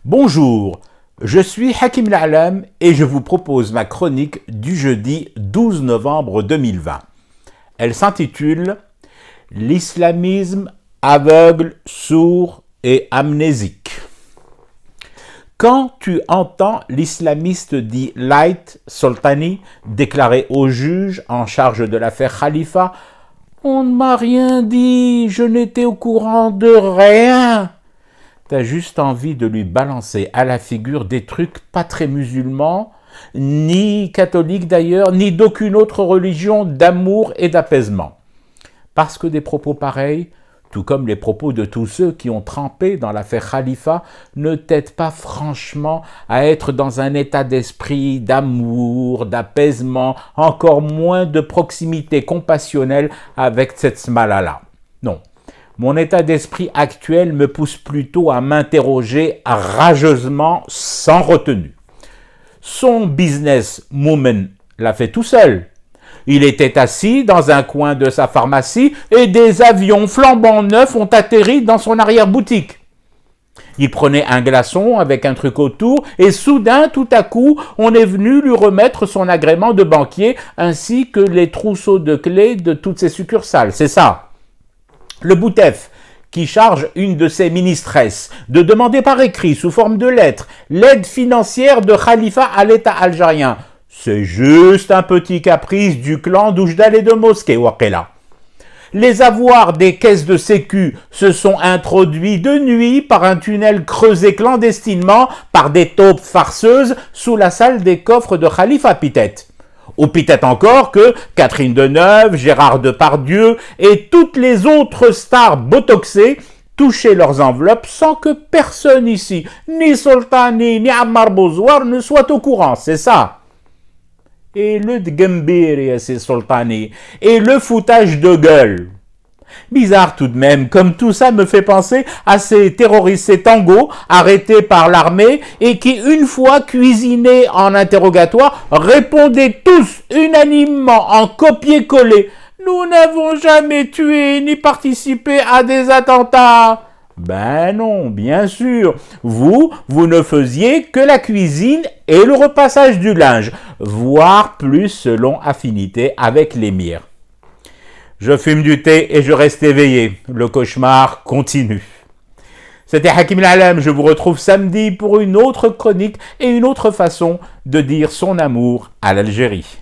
Bonjour, je suis Hakim L'Alam et je vous propose ma chronique du jeudi 12 novembre 2020. Elle s'intitule « L'islamisme aveugle, sourd et amnésique ». Quand tu entends l'islamiste dit Light Soltani déclarer au juge en charge de l'affaire Khalifa « On ne m'a rien dit, je n'étais au courant de rien », t'as juste envie de lui balancer à la figure des trucs pas très musulmans, ni catholiques d'ailleurs, ni d'aucune autre religion d'amour et d'apaisement. Parce que des propos pareils, tout comme les propos de tous ceux qui ont trempé dans l'affaire Khalifa, ne t'aident pas franchement à être dans un état d'esprit d'amour, d'apaisement, encore moins de proximité compassionnelle avec cette smalala. Non. Mon état d'esprit actuel me pousse plutôt à m'interroger rageusement, sans retenue. Son business woman l'a fait tout seul. Il était assis dans un coin de sa pharmacie et des avions flambant neufs ont atterri dans son arrière-boutique. Il prenait un glaçon avec un truc autour et soudain, tout à coup, on est venu lui remettre son agrément de banquier ainsi que les trousseaux de clés de toutes ses succursales. C'est ça. Le Boutef, qui charge une de ses ministresses de demander par écrit, sous forme de lettre, l'aide financière de Khalifa à l'État algérien. C'est juste un petit caprice du clan d'Oujdal et de Mosquée, Waqela. Les avoirs des caisses de sécu se sont introduits de nuit par un tunnel creusé clandestinement par des taupes farceuses sous la salle des coffres de Khalifa Pitet. Ou peut-être encore que Catherine Deneuve, Gérard Depardieu et toutes les autres stars botoxées touchaient leurs enveloppes sans que personne ici, ni Soltani, ni Ammar Bozouar, ne soit au courant, c'est ça. Et le Dgembir, c'est Soltani, et le foutage de gueule. Bizarre tout de même, comme tout ça me fait penser à ces terroristes tangos arrêtés par l'armée et qui, une fois cuisinés en interrogatoire, répondaient tous unanimement en copier-coller « Nous n'avons jamais tué ni participé à des attentats ». Ben non, bien sûr, vous ne faisiez que la cuisine et le repassage du linge, voire plus selon affinité avec l'émir. Je fume du thé et je reste éveillé. Le cauchemar continue. C'était Hakim L'Alam. Je vous retrouve samedi pour une autre chronique et une autre façon de dire son amour à l'Algérie.